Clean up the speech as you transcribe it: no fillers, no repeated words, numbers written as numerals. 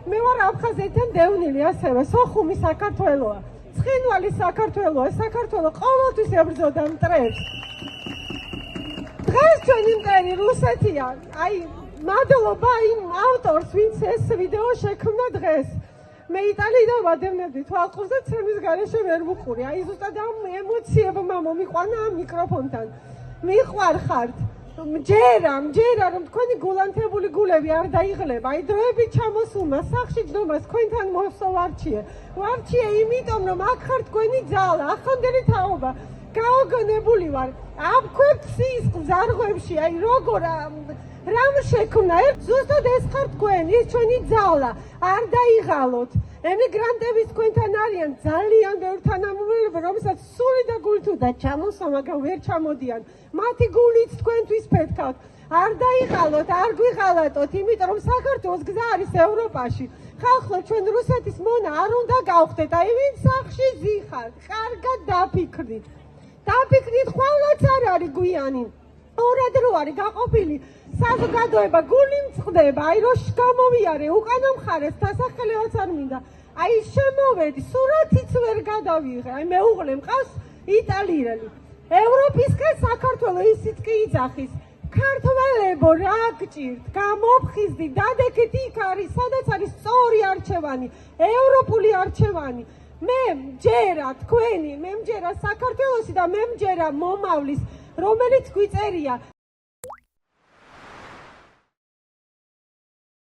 მე ვარ აფხაზეთიდან დევნილი ასევე, სოხუმი საქართველოა, ცხინვალი საქართველოა, საქართველო ყოველთვის ებრძოდა მტრებს. დღეს ჩვენი მტერი რუსეთია, აი მადლობა იმ ავტორს, ვინც ეს ვიდეო შექმნა დღეს. მე იტალიიდან ვადევნებდი თვალყურს და ცრემის გარეშე ვერ ვუყური. აი ზუსტად ამ ემოციებმა მომიყვანა ამ მიკროფონთან. მიყვარხართ. მჯერა, რომ თქვენი გულანთებული გულები არ დაიღლება. აი დროებით ჩამოსულმა სახში ჯდომას თქვენთან მოსვლა ვარჩიე იმიტომ რომ აქ ხარ თქვენი ძალა, ახლანდელი თაობა. გაოგონებული ვარ. ამქვეყნ სისხლს ზარღვებში, აი როგორ რამ შექმნა? ზუსტად ეს ხარ თქვენ, ის ჩვენი ძალა. არ დაიღალოთ. ემიგრანტები თქვენთან არიან ძალიან ბევრი თანამშრომლები, რომელსაც სული და გულით უნდა ჩამოსვა, მაგრამ ვერ ჩამოდიან. მათი გულით თქვენთვის ფეთქავთ. არ დაიღალოთ, არ გვიღალატოთ, იმიტომ რომ საქართველოს გზა არის ევროპაში. ხალხო, ჩვენ რუსეთის მონა არ უნდა გავხდეთ. აი ვინ სახში ზიხართ, კარგად დაფიქრდით. დაფიქრდით, ხვალაც არ არის გვიანი. ორად რო არის გაყოფილი საზოგადოება, გული მწყდება, აი რო გამოვიარე, უკანა მხარეს დასახელევაც არ მინდა. აი შემოვედი, სურათიც ვერ გადავიღე. აი მეუღლე მყავს იტალიელი. ევროპისკენ საქართველო ისიც კი იძახის. ქართველებო რა გჭირთ? გამოფხიზდი, დადექით იქ არის, სადაც არის სწორი არჩევანი, ევროპული არჩევანი. მე მჯერა თქვენი, მე მჯერა საქართველოსი და მე მჯერა მომავლის, რომელიც გვიწერია